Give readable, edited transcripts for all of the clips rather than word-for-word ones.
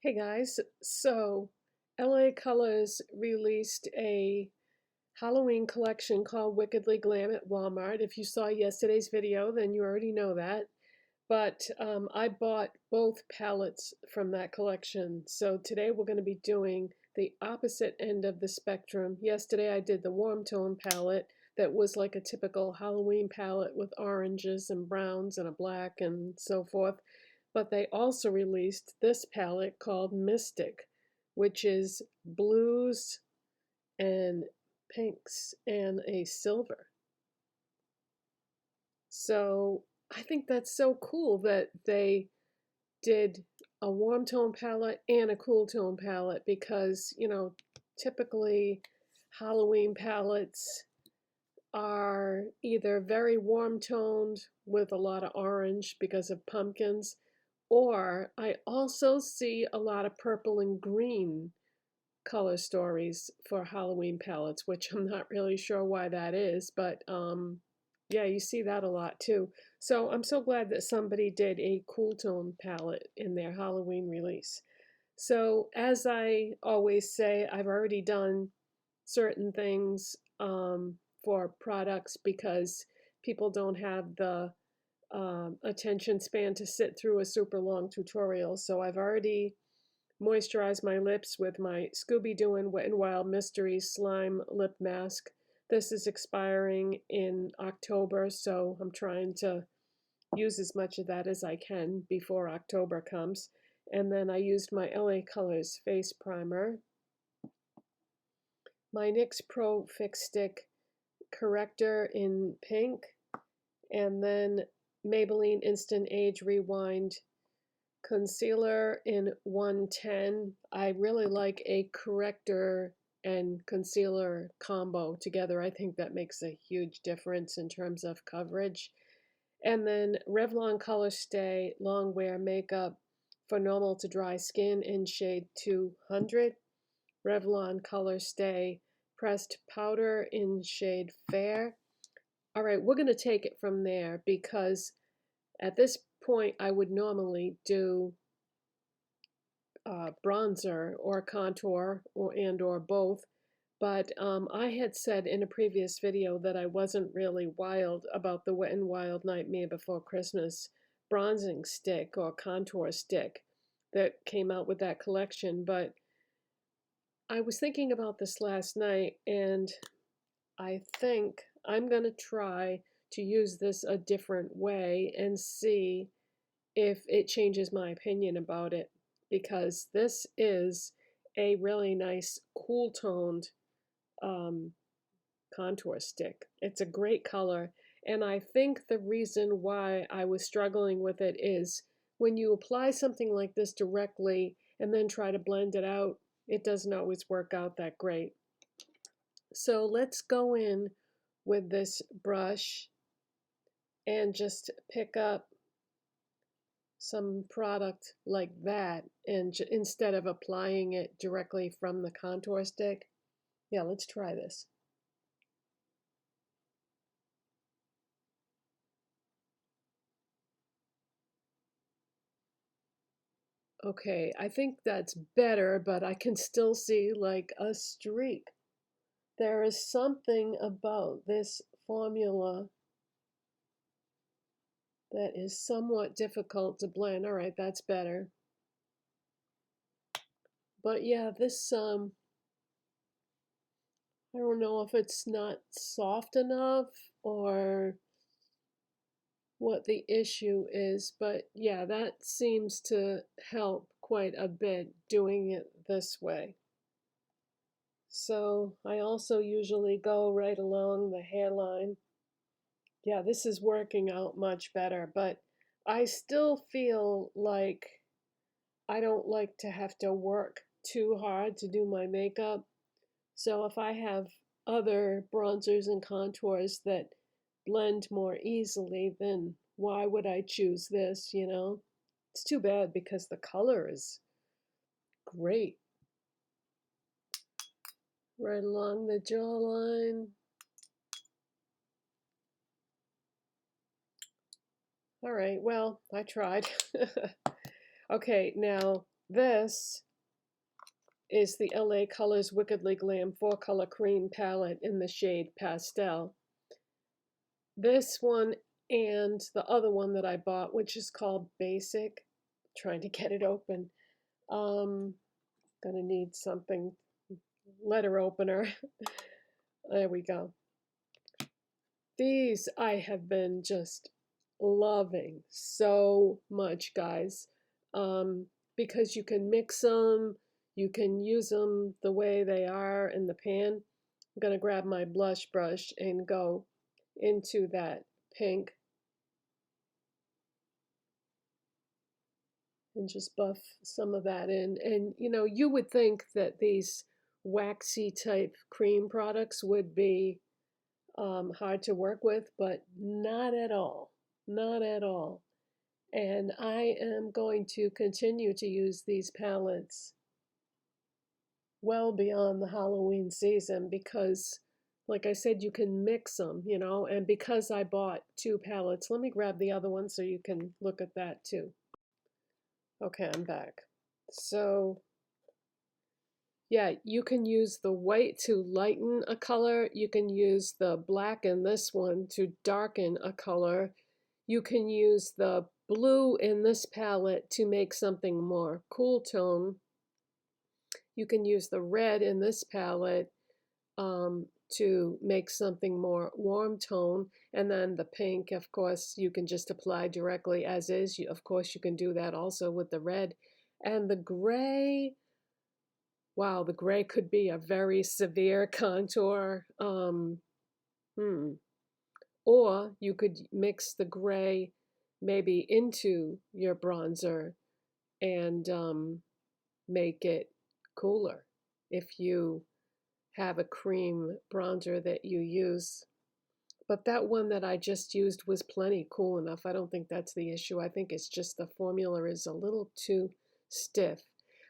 Hey guys, so LA Colors released a Halloween collection called Wickedly Glam at Walmart. If you saw yesterday's video, then you already know that. But I bought both palettes from that collection. So today we're going to be doing the opposite end of the spectrum. Yesterday I did the warm tone palette that was like a typical Halloween palette with oranges and browns and a black and so forth. But they also released this palette called Mystic, which is blues and pinks and a silver. So I think that's so cool that they did a warm tone palette and a cool tone palette because, typically Halloween palettes are either very warm toned with a lot of orange because of pumpkins, or I also see a lot of purple and green color stories for Halloween palettes, which I'm not really sure why that is, but yeah, you see that a lot too. So I'm so glad that somebody did a cool tone palette in their Halloween release. So as I always say, I've already done certain things for products because people don't have the attention span to sit through a super long tutorial. So I've already moisturized my lips with my Scooby Doo Wet n Wild Mystery Slime Lip Mask. This is expiring in October, so I'm trying to use as much of that as I can before October comes. And then I used my LA Colors face primer, my NYX Pro Fix Stick Corrector in pink, and then Maybelline Instant Age Rewind concealer in 110. I really like a corrector and concealer combo together. I think that makes a huge difference in terms of coverage. And then Revlon Colorstay Longwear makeup for normal to dry skin in shade 200. Revlon Colorstay pressed powder in shade fair. All right, we're going to take it from there because at this point I would normally do bronzer or contour or both, but I had said in a previous video that I wasn't really wild about the Wet n Wild Nightmare Before Christmas bronzing stick or contour stick that came out with that collection, but I was thinking about this last night and I think I'm going to try to use this a different way and see if it changes my opinion about it, because this is a really nice cool toned contour stick. It's a great color, and I think the reason why I was struggling with it is when you apply something like this directly and then try to blend it out, it doesn't always work out that great. So let's go in with this brush and just pick up some product like that, and instead of applying it directly from the contour stick. Yeah, let's try this. Okay, I think that's better, but I can still see like a streak. There is something about this formula that is somewhat difficult to blend. All right, that's better. But yeah, this I don't know if it's not soft enough or what the issue is, but yeah, that seems to help quite a bit doing it this way. So I also usually go right along the hairline. Yeah, this is working out much better, but I still feel like I don't like to have to work too hard to do my makeup. So if I have other bronzers and contours that blend more easily, then why would I choose this, you know? It's too bad because the color is great. Right along the jawline. All right, well, I tried. Okay, now This is the LA Colors Wickedly Glam 4-color cream palette in the shade Pastel. This one and the other one that I bought, which is called Basic, trying to get it open. Gonna need something, letter opener. There we go. These I have been just loving so much, guys, because you can mix them, you can use them the way they are in the pan. I'm gonna grab my blush brush and go into that pink and just buff some of that in. And you know, you would think that these waxy type cream products would be hard to work with, but not at all. Not at all. And I am going to continue to use these palettes well beyond the Halloween season because, like I said, you can mix them, you know, and because I bought 2 palettes, let me grab the other one so you can look at that too. Okay, I'm back. So, yeah, you can use the white to lighten a color. You can use the black in this one to darken a color. You can use the blue in this palette to make something more cool tone. You can use the red in this palette to make something more warm tone. And then the pink, of course, you can just apply directly as is. Of course, you can do that also with the red. And the gray, wow, the gray could be a very severe contour. Or you could mix the gray maybe into your bronzer and make it cooler if you have a cream bronzer that you use. But that one that I just used was plenty cool enough. I don't think that's the issue. I think it's just the formula is a little too stiff.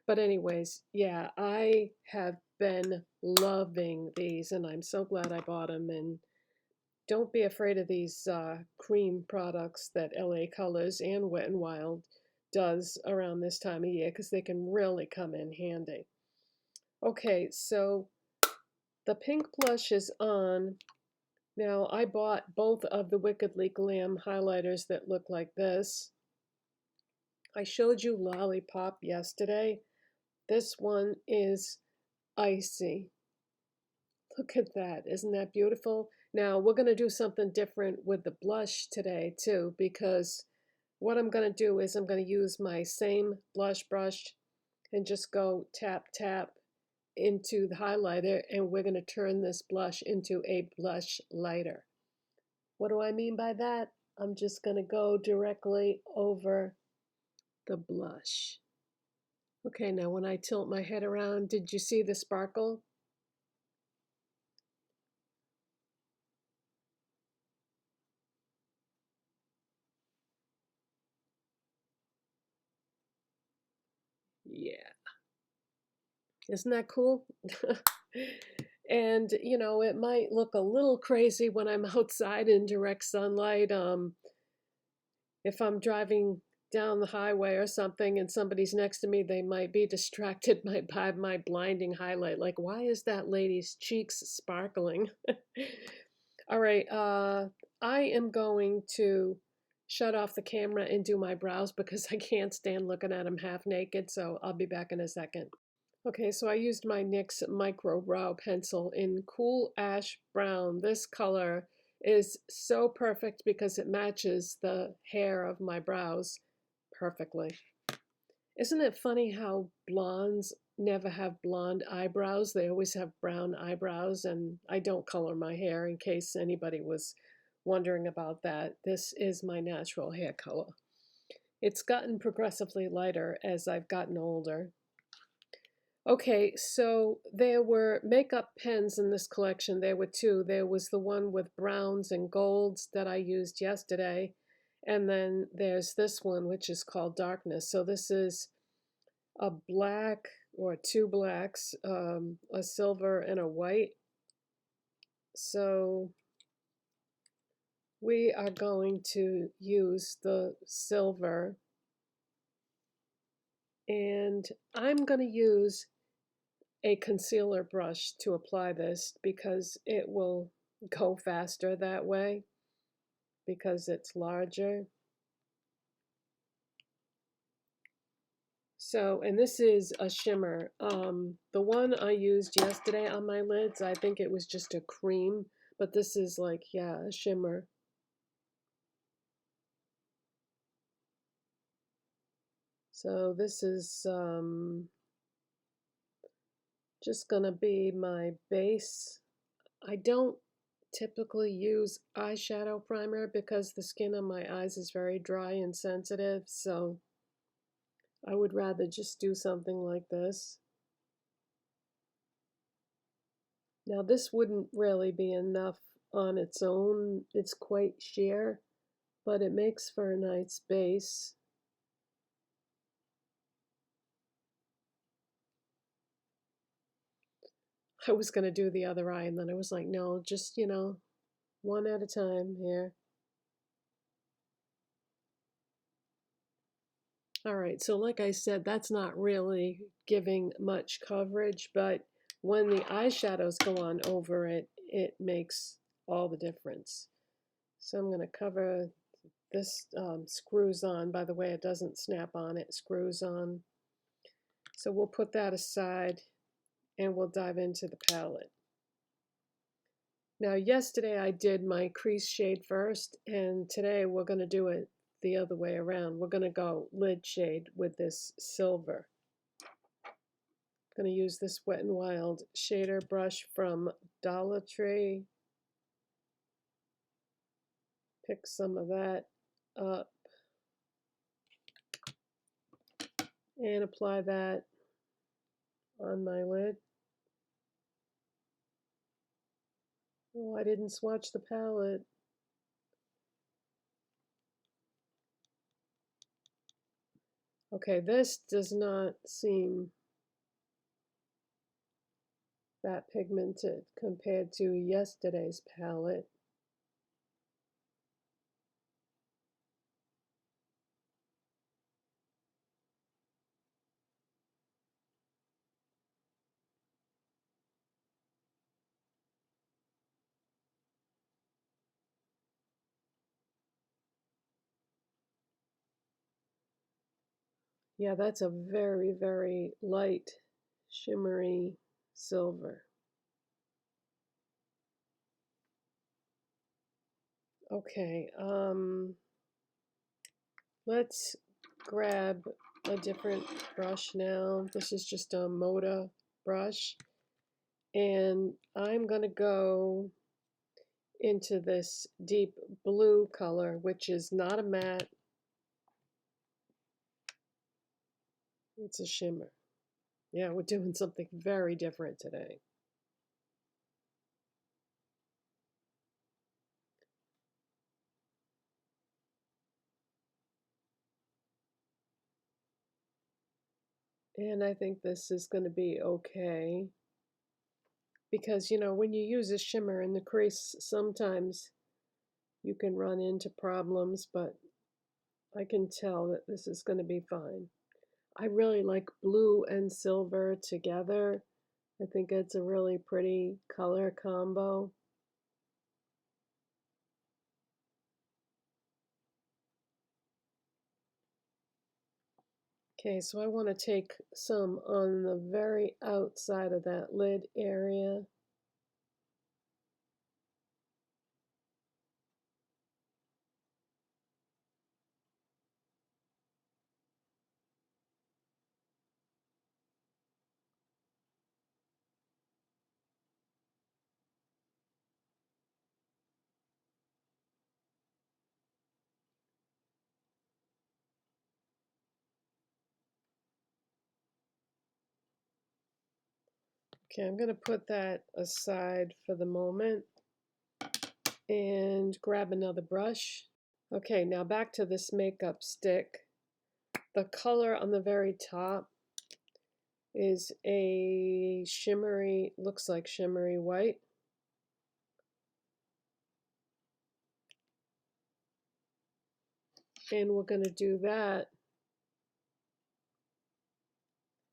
But anyways, yeah, I have been loving these and I'm so glad I bought them. And don't be afraid of these cream products that LA Colors and Wet n Wild does around this time of year because they can really come in handy. Okay, so the pink blush is on. Now, I bought both of the Wickedly Glam highlighters that look like this. I showed you Lollipop yesterday. This one is icy. Look at that. Isn't that beautiful? Now, we're going to do something different with the blush today, too, because what I'm going to do is I'm going to use my same blush brush and just go tap, tap into the highlighter, and we're going to turn this blush into a blush lighter. What do I mean by that? I'm just going to go directly over the blush. Okay, now when I tilt my head around, did you see the sparkle? Yeah. Isn't that cool? And, you know, it might look a little crazy when I'm outside in direct sunlight. If I'm driving down the highway or something and somebody's next to me, they might be distracted by my blinding highlight. Like, why is that lady's cheeks sparkling? All right, I am going to shut off the camera and do my brows because I can't stand looking at them half naked, so I'll be back in a second. Okay, so I used my NYX Microbrow pencil in Cool Ash Brown. This color is so perfect because it matches the hair of my brows perfectly. Isn't it funny how blondes never have blonde eyebrows? They always have brown eyebrows, and I don't color my hair in case anybody was wondering about that. This is my natural hair color. It's gotten progressively lighter as I've gotten older. Okay, so there were makeup pens in this collection. There were 2. There was the one with browns and golds that I used yesterday. And then there's this one, which is called Darkness. So this is a black or 2 blacks, a silver and a white. So we are going to use the silver And I'm going to use a concealer brush to apply this because it will go faster that way because it's larger. So, and this is a shimmer. The one I used yesterday on my lids, I think it was just a cream, but this is like, yeah, a shimmer. So this is just gonna be my base. I don't typically use eyeshadow primer because the skin on my eyes is very dry and sensitive, so I would rather just do something like this. Now this wouldn't really be enough on its own. It's quite sheer, but it makes for a nice base. I was going to do the other eye, and then I was like, no, just, one at a time here. All right, so like I said, that's not really giving much coverage, but when the eyeshadows go on over it, it makes all the difference. So I'm going to cover this, screws on. By the way, it doesn't snap on, it screws on. So we'll put that aside and we'll dive into the palette. Now, yesterday I did my crease shade first, and today we're going to do it the other way around. We're going to go lid shade with this silver. I'm going to use this Wet n Wild shader brush from Dollar Tree. Pick some of that up and apply that on my lid. Oh, I didn't swatch the palette. Okay, this does not seem that pigmented compared to yesterday's palette. Yeah, that's a very, very light, shimmery silver. Okay, let's grab a different brush now. This is just a Moda brush. And I'm going to go into this deep blue color, which is not a matte. It's a shimmer. Yeah, we're doing something very different today. And I think this is going to be okay. Because, when you use a shimmer in the crease, sometimes you can run into problems, but I can tell that this is going to be fine. I really like blue and silver together. I think it's a really pretty color combo. Okay, so I want to take some on the very outside of that lid area. Okay, I'm going to put that aside for the moment and grab another brush. Okay, now back to this makeup stick. The color on the very top is a shimmery, looks like shimmery white. And we're going to do that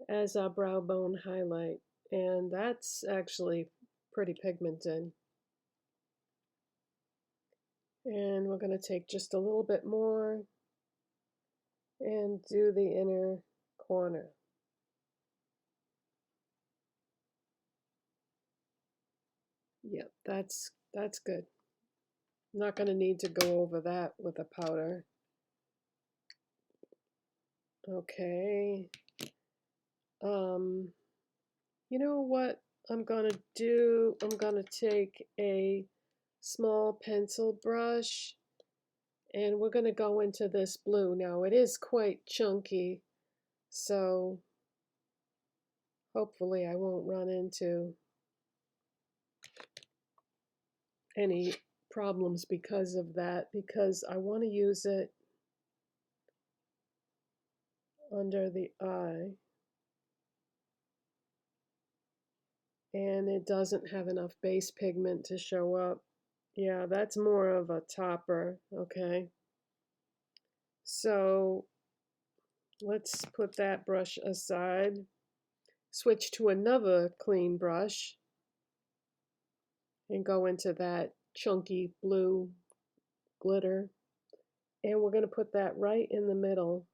as our brow bone highlight. And that's actually pretty pigmented. And we're going to take just a little bit more and do the inner corner. Yep, that's good. Not going to need to go over that with a powder. Okay. You know what I'm going to do? I'm going to take a small pencil brush and we're going to go into this blue. Now it is quite chunky, so hopefully I won't run into any problems because of that, because I want to use it under the eye. And it doesn't have enough base pigment to show up. Yeah, that's more of a topper, okay? So let's put that brush aside. Switch to another clean brush and go into that chunky blue glitter. And we're going to put that right in the middle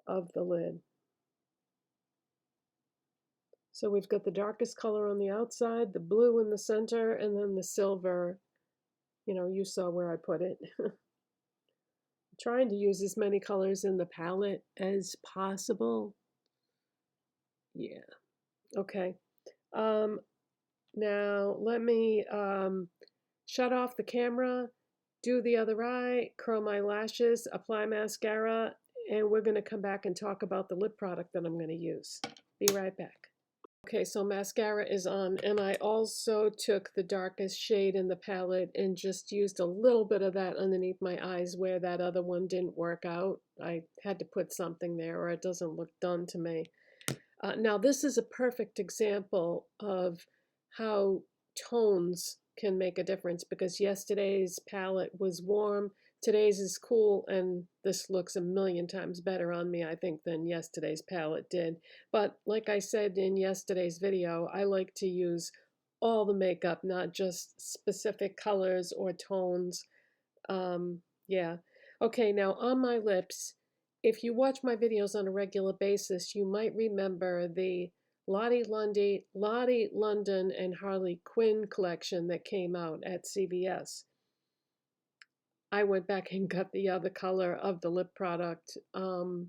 of the lid. So we've got the darkest color on the outside, the blue in the center, and then the silver. You know, you saw where I put it. Trying to use as many colors in the palette as possible. Yeah. Okay. Now let me shut off the camera, do the other eye, curl my lashes, apply mascara, and we're going to come back and talk about the lip product that I'm going to use. Be right back. Okay, so mascara is on, and I also took the darkest shade in the palette and just used a little bit of that underneath my eyes where that other one didn't work out. I had to put something there or it doesn't look done to me. Now this is a perfect example of how tones can make a difference, because yesterday's palette was warm, today's is cool, and this looks a million times better on me, I think, than yesterday's palette did. But like I said in yesterday's video, I like to use all the makeup, not just specific colors or tones. Yeah. Okay, now on my lips, if you watch my videos on a regular basis, you might remember the Lottie London and Harley Quinn collection that came out at CVS. I went back and got the other color of the lip product. Oh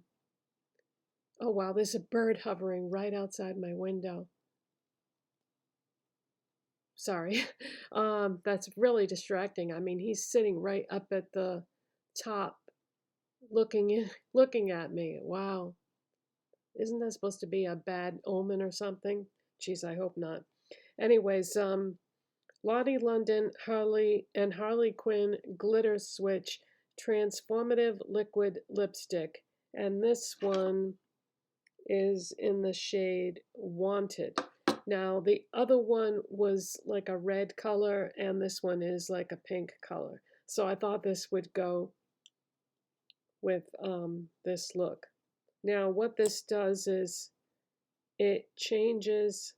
wow, there's a bird hovering right outside my window. Sorry. That's really distracting. I mean, he's sitting right up at the top looking at me. Wow. Isn't that supposed to be a bad omen or something? Geez, I hope not. Anyways, Lottie London, Harley Quinn Glitter Switch Transformative Liquid Lipstick. And this one is in the shade Wanted. Now, the other one was like a red color, and this one is like a pink color. So I thought this would go with this look. Now, what this does is it changes,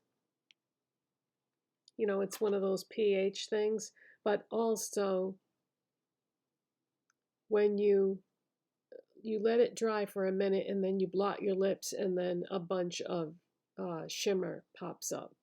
you know, it's one of those pH things, but also when you let it dry for a minute and then you blot your lips and then a bunch of shimmer pops up.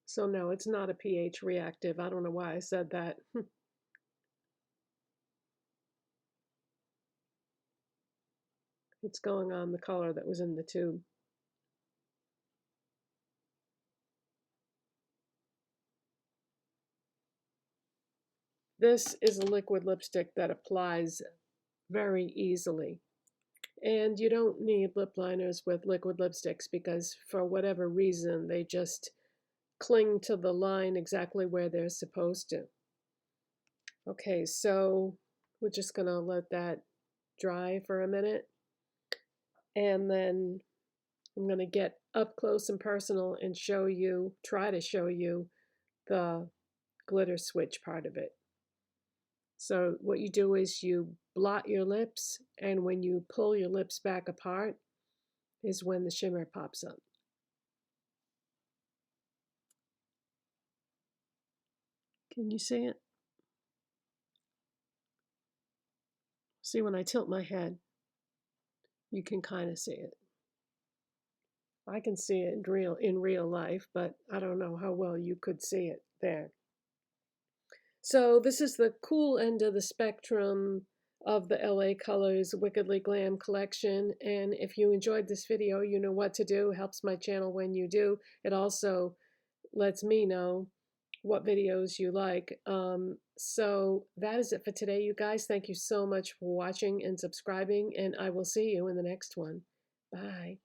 So no, it's not a pH reactive. I don't know why I said that. It's going on the color that was in the tube. This is a liquid lipstick that applies very easily. And you don't need lip liners with liquid lipsticks because for whatever reason, they just cling to the line exactly where they're supposed to. Okay, so we're just gonna let that dry for a minute. And then I'm going to get up close and personal and try to show you the glitter switch part of it. So what you do is you blot your lips, and when you pull your lips back apart is when the shimmer pops up. Can you see it? See, when I tilt my head, you can kind of see it. I can see it in real life, but I don't know how well you could see it there. So this is the cool end of the spectrum of the LA Colors Wickedly Glam collection. And if you enjoyed this video, you know what to do. It helps my channel when you do. It also lets me know what videos you like. So that is it for today, you guys. Thank you so much for watching and subscribing, and I will see you in the next one. Bye.